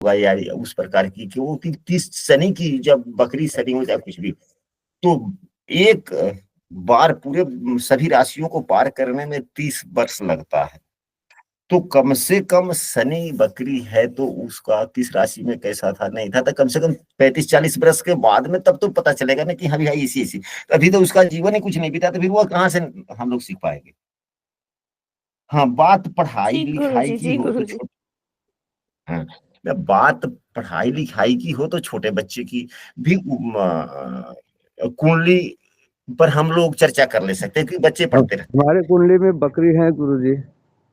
होगा या उस प्रकार की कि वो 30 शनि की, जब बकरी शनि हो जाए कुछ भी, तो एक बार पूरे सभी राशियों को पार करने में 30 वर्ष लगता है। तो कम से कम शनि बकरी है तो उसका किस राशि में कैसा था नहीं था, तो कम से कम 35-40 वर्ष के बाद में तब तो पता चलेगा ना कि हाँ भाई इसी इसी। तो अभी तो उसका जीवन ही कुछ नहीं बीता, तो फिर वो कहाँ से हम लोग सीख पाएंगे। हाँ, बात पढ़ाई जी लिखाई गुरुजी, की जी हो तो गुरुजी। छोटे, हाँ, जब बात पढ़ाई लिखाई की हो तो छोटे बच्चे की भी कुंडली पर हम लोग चर्चा कर ले सकते हैं कि बच्चे पढ़ते रहते हैं। हमारे कुंडली में बकरी है गुरुजी।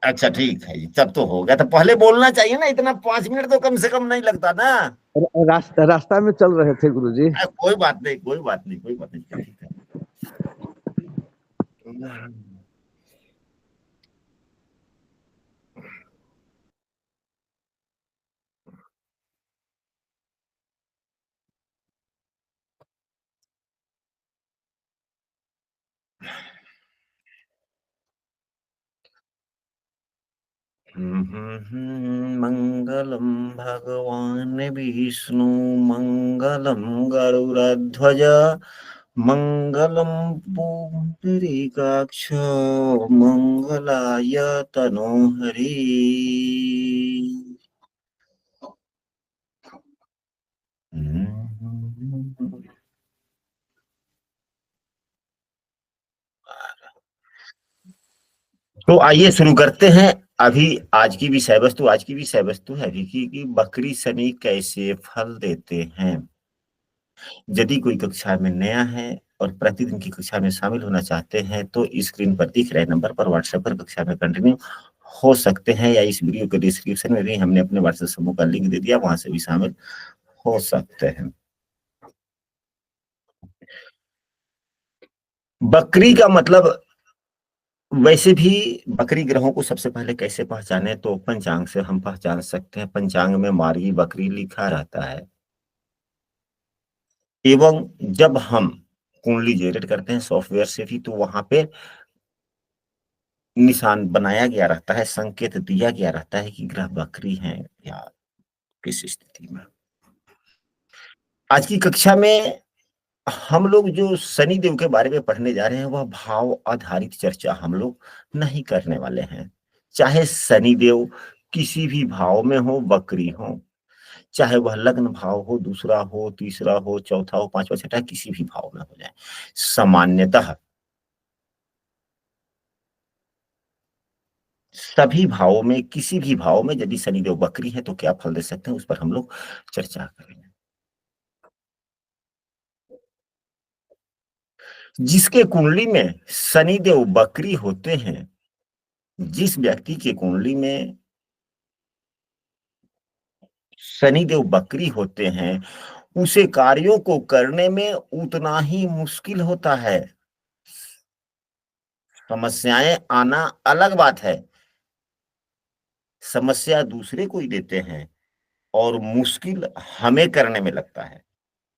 अच्छा ठीक है जी, तब तो हो गया। तो पहले बोलना चाहिए ना, इतना 5 मिनट तो कम से कम नहीं लगता ना। रास्ता में चल रहे थे गुरुजी। कोई बात नहीं, कोई बात नहीं, कोई बात नहीं, ठीक है। मंगलम भगवान विष्णु, मंगलम गरुड़ध्वज, मंगलम पुंडरीकाक्ष, मंगलाय तनोहरि। तो आइए शुरू करते हैं। अभी आज की विषय वस्तु है अभी कि बकरी शनि कैसे फल देते हैं। यदि कोई कक्षा में नया है और प्रतिदिन की कक्षा में शामिल होना चाहते हैं तो स्क्रीन पर दिख रहे नंबर पर व्हाट्सएप पर कक्षा में कंटिन्यू हो सकते हैं, या इस वीडियो के डिस्क्रिप्शन में भी हमने अपने व्हाट्सएप समूह का लिंक दे दिया, वहां से भी शामिल हो सकते हैं। बकरी का मतलब, वैसे भी बकरी ग्रहों को सबसे पहले कैसे पहचाने, तो पंचांग से हम पहचान सकते हैं। पंचांग में मार्गी बकरी लिखा रहता है, एवं जब हम कुंडली जनरेट करते हैं सॉफ्टवेयर से भी, तो वहां पे निशान बनाया गया रहता है, संकेत दिया गया रहता है कि ग्रह बकरी हैं या किस स्थिति में। आज की कक्षा में हम लोग जो शनि देव के बारे में पढ़ने जा रहे हैं वह भाव आधारित चर्चा हम लोग नहीं करने वाले हैं। चाहे शनि देव किसी भी भाव में हो, बकरी हो, चाहे वह लग्न भाव हो, दूसरा हो, तीसरा हो, चौथा हो, पांचवा, छठा, किसी भी भाव में हो जाए, सामान्यतः सभी भावों में, किसी भी भाव में यदि शनिदेव बकरी है तो क्या फल दे सकते हैं, उस पर हम लोग चर्चा करेंगे। जिसके कुंडली में शनिदेव बकरी होते हैं, जिस व्यक्ति के कुंडली में शनिदेव बकरी होते हैं, उसे कार्यों को करने में उतना ही मुश्किल होता है। समस्याएं आना अलग बात है, समस्या दूसरे को ही देते हैं और मुश्किल हमें करने में लगता है।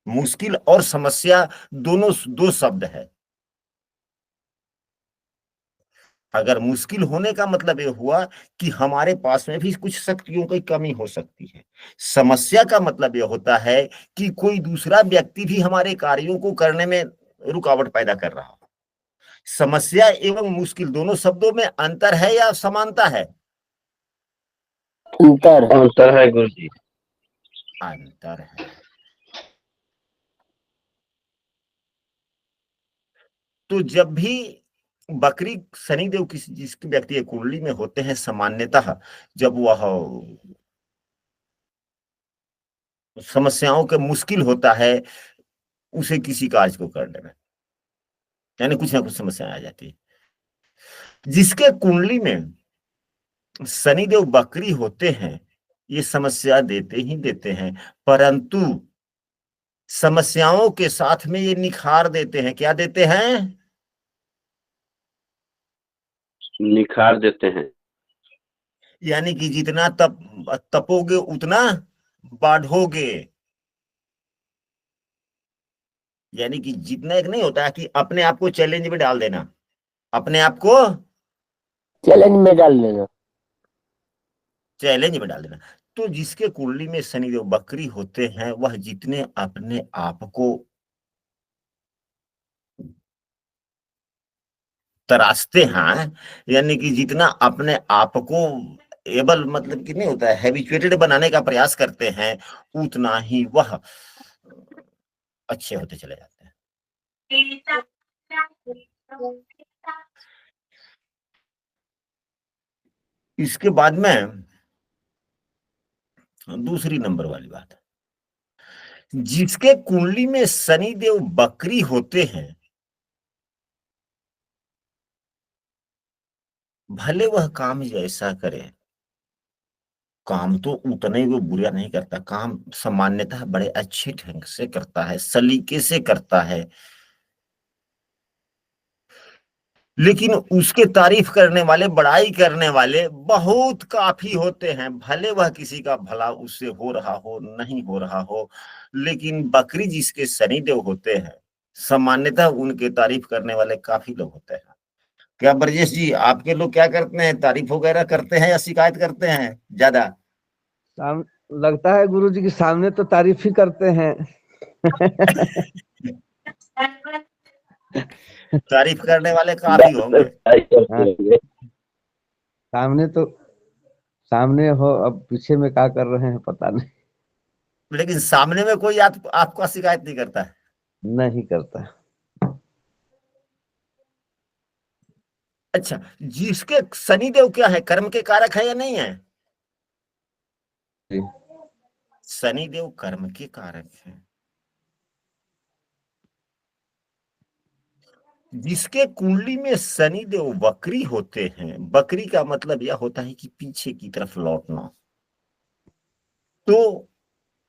मुश्किल और समस्या दोनों दो शब्द है। अगर मुश्किल होने का मतलब ये हुआ कि हमारे पास में भी कुछ शक्तियों की कमी हो सकती है। समस्या का मतलब ये होता है कि कोई दूसरा व्यक्ति भी हमारे कार्यों को करने में रुकावट पैदा कर रहा हो। समस्या एवं मुश्किल दोनों शब्दों में अंतर है या समानता है? अंतर है गुरुजी। अंतर है। तो जब भी बकरी शनिदेव किसी जिसकी व्यक्ति की कुंडली में होते हैं, सामान्यतः जब वह समस्याओं के मुश्किल होता है उसे किसी कार्य को करने में, यानी कुछ ना कुछ समस्या आ जाती है। जिसके कुंडली में शनिदेव बकरी होते हैं, ये समस्या देते ही देते हैं, परंतु समस्याओं के साथ में ये निखार देते हैं। क्या देते हैं? निखार देते हैं। यानी कि जितना तपोगे उतना बढ़ोगे। यानी कि जितना, एक नहीं होता है कि अपने आप को चैलेंज में डाल देना, अपने आप को चैलेंज में डाल लेना। चैलेंज में डाल देना। तो जिसके कुंडली में शनिदेव बकरी होते हैं वह जितने अपने आप को तराशते हैं, यानी कि जितना अपने आप को एबल मतलब कि नहीं होता है हैबिचुएटेड बनाने का प्रयास करते हैं, उतना ही वह अच्छे होते चले जाते हैं। इसके बाद में दूसरी नंबर वाली बात, जिसके कुंडली में शनिदेव बकरी होते हैं भले वह काम जैसा करे, काम तो उतना ही वो बुरा नहीं करता, काम सामान्यतः बड़े अच्छे ढंग से करता है, सलीके से करता है, लेकिन उसके तारीफ करने वाले, बड़ाई करने वाले बहुत काफी होते हैं। भले वह किसी का भला उससे हो रहा हो, नहीं हो रहा हो, लेकिन बकरी जिसके शनिदेव होते हैं सामान्यतः उनके तारीफ करने वाले काफी लोग होते हैं। क्या ब्रजेश जी, आपके लोग क्या करते हैं, तारीफ वगैरह करते हैं या शिकायत करते हैं ज्यादा? लगता है गुरुजी के सामने तो तारीफ ही करते हैं। तारीफ करने वाले काफी होंगे। हाँ, सामने हो, अब पीछे में क्या कर रहे हैं पता नहीं। लेकिन सामने में कोई आपका शिकायत नहीं करता है? नहीं करता। अच्छा, जिसके शनिदेव क्या है, कर्म के कारक है या नहीं है? शनिदेव कर्म के कारक है। जिसके कुंडली में शनिदेव बकरी होते हैं, बकरी का मतलब यह होता है कि पीछे की तरफ लौटना, तो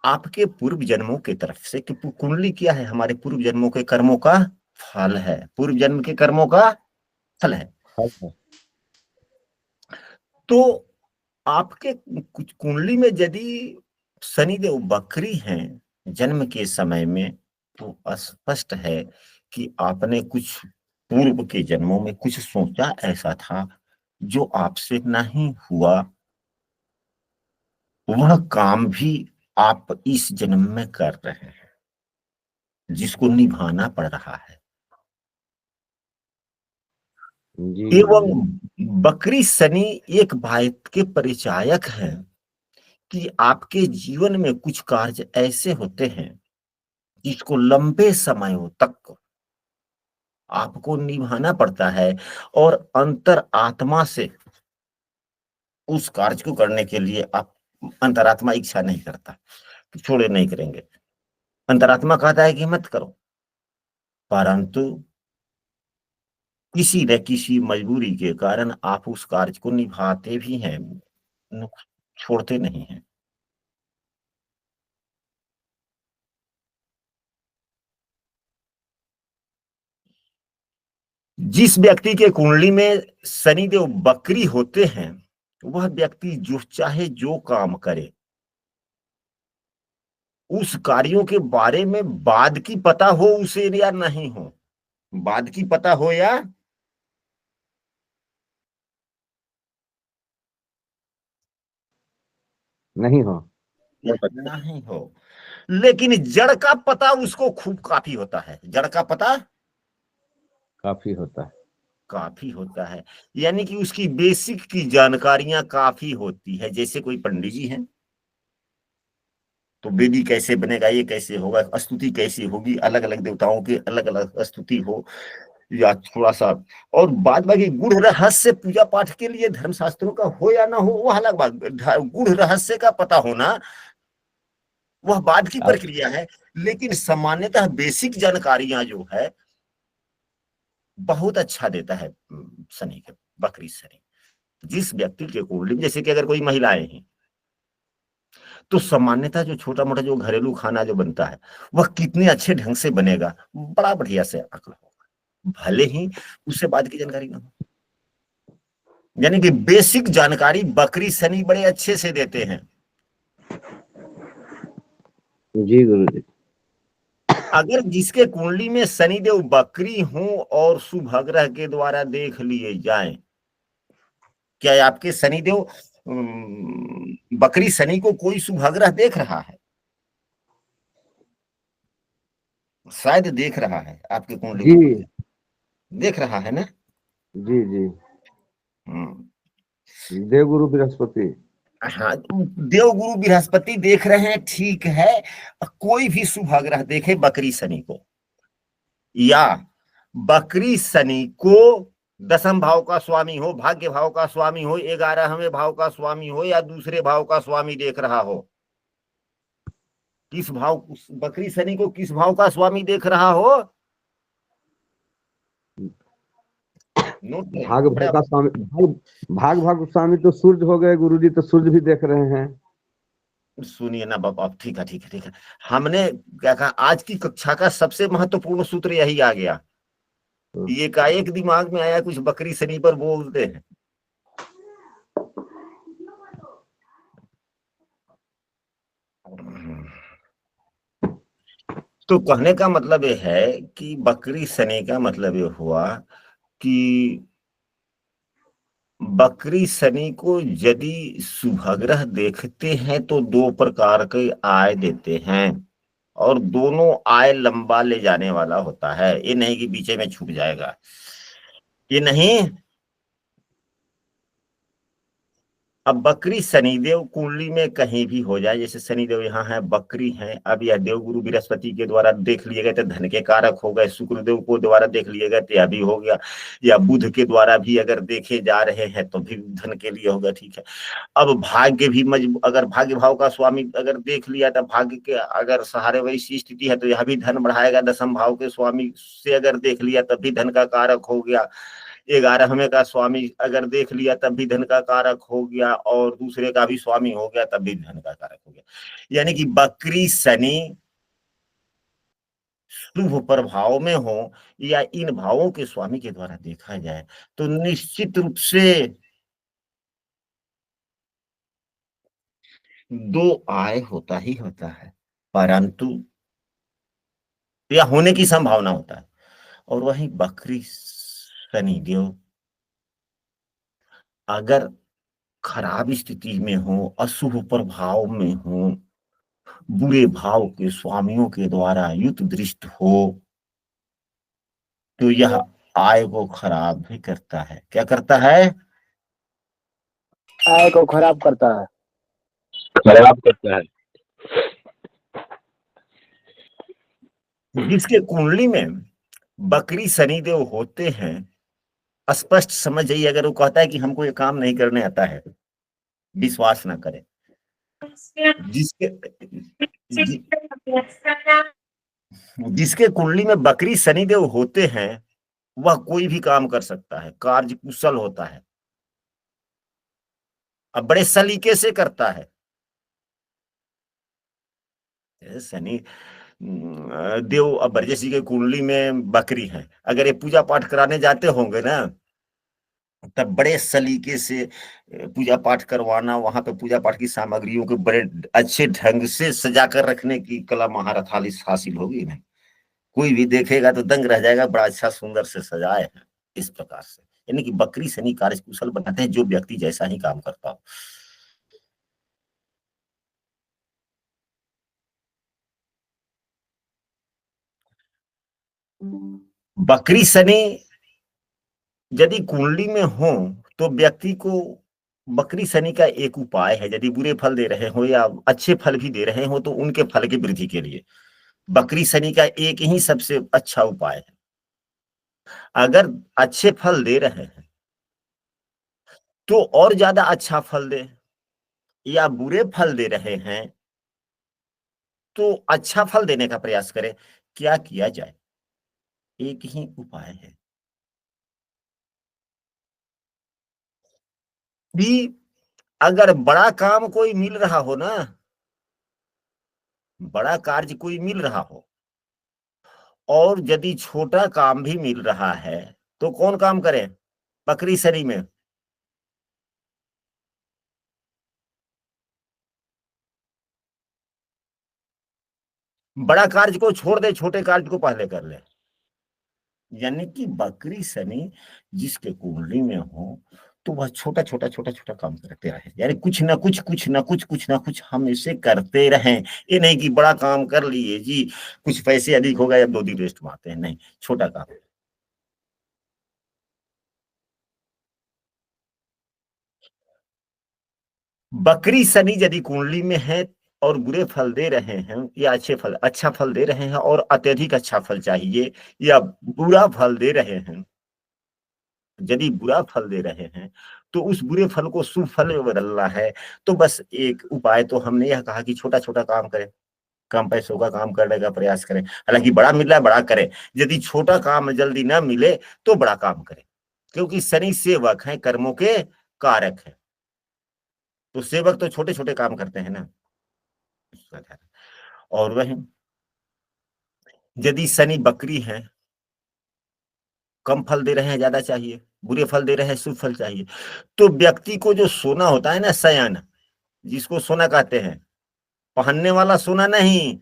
आपके पूर्व जन्मों की तरफ से, कि कुंडली क्या है, हमारे पूर्व जन्मों के कर्मों का फल है, पूर्व जन्म के कर्मों का फल है। तो आपके कुछ कुंडली में यदि शनिदेव बकरी हैं जन्म के समय में, तो स्पष्ट है कि आपने कुछ पूर्व के जन्मों में कुछ सोचा ऐसा था जो आपसे नहीं हुआ, वह काम भी आप इस जन्म में कर रहे हैं, जिसको निभाना पड़ रहा है। एवं बकरी शनि एक बात के परिचायक है कि आपके जीवन में कुछ कार्य ऐसे होते हैं जिसको लंबे समयों तक आपको निभाना पड़ता है, और अंतर आत्मा से उस कार्य को करने के लिए आप, अंतरात्मा इच्छा नहीं करता, छोड़े नहीं करेंगे, अंतरात्मा कहता है कि मत करो, परंतु किसी न किसी मजबूरी के कारण आप उस कार्य को निभाते भी हैं, छोड़ते नहीं हैं। जिस व्यक्ति के कुंडली में शनिदेव बकरी होते हैं वह व्यक्ति जो चाहे जो काम करे, उस कार्यों के बारे में बाद की पता हो उसे या नहीं हो, बाद की पता हो या नहीं हो, नहीं हो, लेकिन जड़ का पता उसको खूब काफी होता है, जड़ का पता काफी होता है। काफी होता है, यानी कि उसकी बेसिक की जानकारियां काफी होती है। जैसे कोई पंडित जी हैं तो वेदी कैसे बनेगा, ये कैसे होगा, स्तुति कैसी होगी, अलग अलग देवताओं की अलग अलग स्तुति हो, या थोड़ा सा और बाद बाकी गूढ़ रहस्य पूजा पाठ के लिए धर्मशास्त्रों का हो या ना हो वह अलग बात, गूढ़ रहस्य का पता होना वह बाद की प्रक्रिया है, लेकिन सामान्यतः बेसिक जानकारियां जो है बहुत अच्छा देता है शनि के, बकरी शनि। जिस व्यक्ति के कुंडली में, जैसे कि अगर कोई महिलाएं हैं तो सामान्यतः जो छोटा मोटा जो घरेलू खाना जो बनता है वह कितने अच्छे ढंग से बनेगा, बड़ा बढ़िया से अकल होगा, भले ही उससे बाद की जानकारी ना हो। यानी कि बेसिक जानकारी बकरी शनि बड़े अच्छे से देते हैं। जी गुरु जी। अगर जिसके कुंडली में शनिदेव बकरी हो और शुभ ग्रह के द्वारा देख लिए जाएं, क्या आपके शनिदेव बकरी शनि को कोई शुभाग्रह देख रहा है? शायद देख रहा है आपके कुंडली जी में, देख रहा है ना? जी जी। हम्म। देवगुरु बृहस्पति। हाँ, देवगुरु बृहस्पति देख रहे हैं, ठीक है। कोई भी शुभाग्रह देखे बकरी शनि को, या बकरी शनि को दसम भाव का स्वामी हो, भाग्य भाव का स्वामी हो, 11वें भाव का स्वामी हो, या दूसरे भाव का स्वामी देख रहा हो, किस भाव, बकरी शनि को किस भाव का स्वामी देख रहा हो, नोट भाग करें। भाग का स्वामी, भाग स्वामी तो सूर्य हो गए गुरुजी, तो सूर्य भी देख रहे हैं। सुनिए ना बाबा, ठीक है ठीक है ठीक है। हमने क्या कहा, आज की कक्षा का सबसे महत्वपूर्ण सूत्र यही आ गया। ये एकाएक दिमाग में आया कुछ बकरी शनि पर बोलते हैं। तो कहने का मतलब ये है कि बकरी शनि का मतलब ये हुआ कि बकरी शनि को यदि शुभग्रह देखते हैं तो दो प्रकार के आय देते हैं, और दोनों आय लंबा ले जाने वाला होता है। ये नहीं कि बीचे में छूट जाएगा, ये नहीं। अब बकरी शनिदेव कुंडली में कहीं भी हो जाए, जैसे शनिदेव यहाँ है, बकरी है, अब यह देव गुरु बृहस्पति के द्वारा देख लिए गए तो धन के कारक हो गए, शुक्रदेव को द्वारा देख लिए गए तो यह भी हो गया, या बुध के द्वारा भी अगर देखे जा रहे हैं तो भी धन के लिए होगा, ठीक है। अब भाग्य भी अगर भाग्य भाव का स्वामी अगर देख लिया तो भाग्य के अगर सहारे वैसी स्थिति है तो यह भी धन बढ़ाएगा, दसम भाव के स्वामी से अगर देख लिया तब भी धन का कारक हो गया, 11वें का स्वामी अगर देख लिया तब भी धन का कारक हो गया, और दूसरे का भी स्वामी हो गया तब भी धन का कारक हो गया। यानी कि बकरी शनि शुभ प्रभाव में हो या इन भावों के स्वामी के द्वारा देखा जाए तो निश्चित रूप से दो आय होता ही होता है, परंतु या होने की संभावना होता है। और वही बकरी शनिदेव अगर खराब स्थिति में हो, अशुभ प्रभाव में हो, बुरे भाव के स्वामियों के द्वारा युत दृष्ट हो, तो यह आय को खराब भी करता है। क्या करता है? आय को खराब करता है। खराब करता है। जिसके कुंडली में बकरी शनिदेव होते हैं, स्पष्ट समझ जाइए, अगर वो कहता है कि हमको ये काम नहीं करने आता है, विश्वास ना करें। जिसके जिसके कुंडली में बकरी शनिदेव होते हैं वह कोई भी काम कर सकता है, कार्य कुशल होता है, अब बड़े सलीके से करता है। शनि देव अब बरजसी के कुंडली में बकरी है, अगर ये पूजा पाठ कराने जाते होंगे ना तब बड़े सलीके से पूजा पाठ करवाना, वहां पे पूजा पाठ की सामग्रियों को बड़े अच्छे ढंग से सजा कर रखने की कला महारत हासिल होगी ना। कोई भी देखेगा तो दंग रह जाएगा, बड़ा अच्छा सुंदर से सजाए है। इस प्रकार से यानी कि बकरी शनि कार्य कुशल बनाते हैं, जो व्यक्ति जैसा ही काम करता हो। बकरी शनि यदि कुंडली में हो तो व्यक्ति को बकरी शनि का एक उपाय है, यदि बुरे फल दे रहे हो या अच्छे फल भी दे रहे हो तो उनके फल की वृद्धि के लिए बकरी शनि का एक ही सबसे अच्छा उपाय है। अगर अच्छे फल दे रहे हैं तो और ज्यादा अच्छा फल दे, या बुरे फल दे रहे हैं तो अच्छा फल देने का प्रयास करें। क्या किया जाए? एक ही उपाय है कि अगर बड़ा काम कोई मिल रहा हो ना, बड़ा कार्य कोई मिल रहा हो, और यदि छोटा काम भी मिल रहा है तो कौन काम करे? बकरी शनि में बड़ा कार्य को छोड़ दे, छोटे कार्य को पहले कर ले। यानी कि बकरी शनि जिसके कुंडली में हो तो वह छोटा छोटा छोटा छोटा काम करते रहे, यानी कुछ ना कुछ कुछ ना कुछ कुछ ना कुछ हम इसे करते रहें। ये नहीं कि बड़ा काम कर लिए जी, कुछ पैसे अधिक हो गए, अब 2 दिन रेस्ट मारते हैं, नहीं, छोटा काम। बकरी शनि यदि कुंडली में है और बुरे फल दे रहे हैं या अच्छा फल दे रहे हैं और अत्यधिक अच्छा फल चाहिए, या बुरा फल दे रहे हैं, यदि बुरा फल दे रहे हैं तो उस बुरे फल को शुभ फल में बदलना है, तो बस एक उपाय तो हमने यह कहा कि छोटा छोटा काम करें, कम पैसों का काम करने का प्रयास करें। हालांकि बड़ा मिल रहा है, बड़ा करें, यदि छोटा काम जल्दी ना मिले तो बड़ा काम करें, क्योंकि शनि सेवक है, कर्मों के कारक है, तो सेवक तो छोटे छोटे काम करते हैं ना। और वह यदि शनि बकरी है, कम फल दे रहे हैं, ज्यादा चाहिए, बुरे फल दे रहे हैं, शुभ फल चाहिए, तो व्यक्ति को जो सोना होता है ना, शयन, जिसको सोना कहते हैं, पहनने वाला सोना नहीं,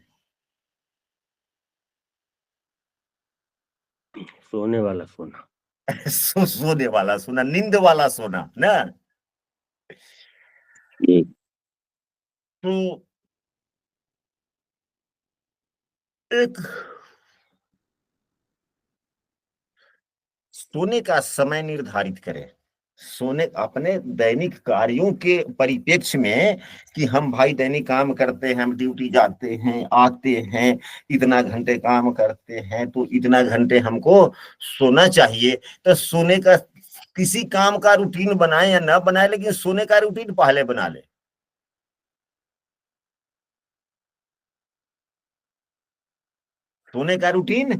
सोने वाला सोना। सोने वाला सोना, नींद वाला सोना ना। तो एक सोने का समय निर्धारित करें, सोने अपने दैनिक कार्यों के परिप्रेक्ष्य में, कि हम भाई दैनिक काम करते हैं, हम ड्यूटी जाते हैं, आते हैं, इतना घंटे काम करते हैं, तो इतना घंटे हमको सोना चाहिए। तो सोने का किसी काम का रूटीन बनाए या ना बनाए, लेकिन सोने का रूटीन पहले बना ले। सोने का रूटीन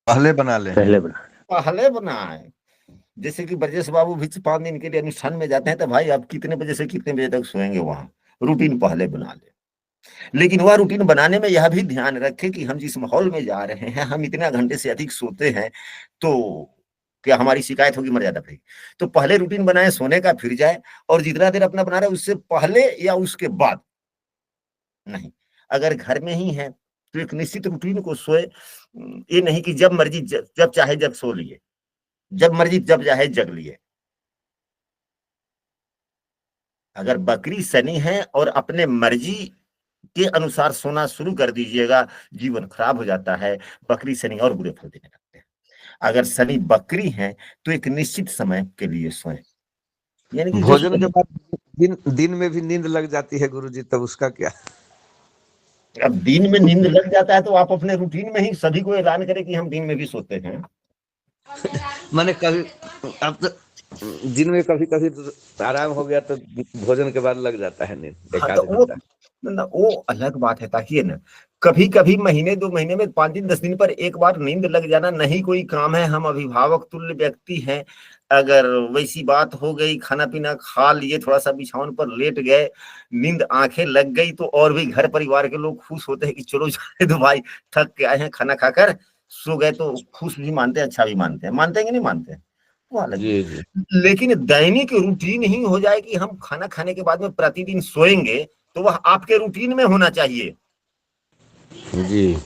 पहले बना ले, पहले बनाए। जैसे कि ब्रजेश बाबू भी 5 दिन के लिए अनुष्ठान में जाते हैं, तो भाई आप कितने बजे से कितने बजे तक सोएंगे, वहां रूटीन पहले बना ले। लेकिन वह रूटीन बनाने में यह भी ध्यान रखें कि हम जिस माहौल में जा रहे हैं, हम इतना घंटे से अधिक सोते हैं, तो क्या हमारी शिकायत होगी, मर्यादा पड़ेगी। तो पहले रूटीन बनाए सोने का, फिर जाए, और जितना देर अपना बना रहे उससे पहले या उसके बाद नहीं। अगर घर में ही है तो एक निश्चित रूटीन को सोए, ये नहीं कि जब मर्जी जब चाहे जब सो लिए, जब मर्जी जब चाहे जग लिए। अगर बकरी शनि है और अपने मर्जी के अनुसार सोना शुरू कर दीजिएगा, जीवन खराब हो जाता है, बकरी शनि और बुरे फल देने लगते हैं। अगर शनि बकरी है तो एक निश्चित समय के लिए सोएं, यानी कि भोजन के बाद दिन में भी नींद लग जाती है गुरुजी, तब उसका क्या? अब दिन में नींद लग जाता है तो आप अपने रूटीन में ही सभी को ऐलान करें कि हम दिन में भी सोते हैं। मैंने कभी, अब तो दिन में कभी कभी तो आराम हो गया तो भोजन के बाद लग जाता है नींद, हाँ, एकाध तो घंटा। वो अलग बात है, ताकि ना कभी कभी महीने 2 महीने में 5 दिन 10 दिन पर एक बार नींद लग जाना नहीं कोई काम है। हम अभिभावक तुल्य व्यक्ति हैं, अगर वैसी बात हो गई, खाना पीना खा लिए, थोड़ा सा बिछावन पर लेट गए, नींद आंखें लग गई, तो और भी घर परिवार के लोग खुश होते हैं कि चलो जाए तो भाई, थक के आए हैं, खाना खाकर सो गए, तो खुश भी मानते हैं, अच्छा भी मानते हैं। मानते हैं कि नहीं मानते हैं, वो अलग जी जी। लेकिन दैनिक रूटीन ही हो जाए कि हम खाना खाने के बाद में प्रतिदिन सोएंगे, तो वह आपके रूटीन में होना चाहिए। जी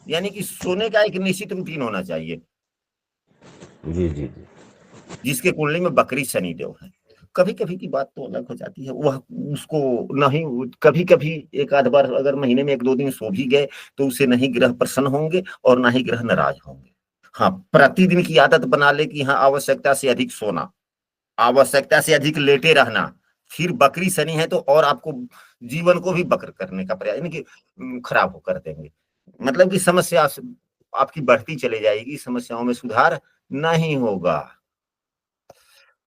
यानी कि सोने का एक निश्चित रूटीन होना चाहिए। जी जी। जिसके कुंडली में बकरी शनिदेव है, कभी कभी की बात तो अलग हो जाती है, वह उसको नहीं, कभी कभी एक आध बार अगर महीने में 1-2 दिन सो भी गए तो उसे नहीं ग्रह प्रसन्न होंगे और ना ही ग्रह नाराज होंगे। हाँ, प्रतिदिन की आदत बना ले कि हाँ, आवश्यकता से अधिक सोना, आवश्यकता से अधिक लेटे रहना, फिर बकरी शनि है तो और आपको जीवन को भी बकर करने का प्रयास, यानी कि खराब हो कर देंगे। मतलब कि समस्या आपकी बढ़ती चली जाएगी, समस्याओं में सुधार नहीं होगा।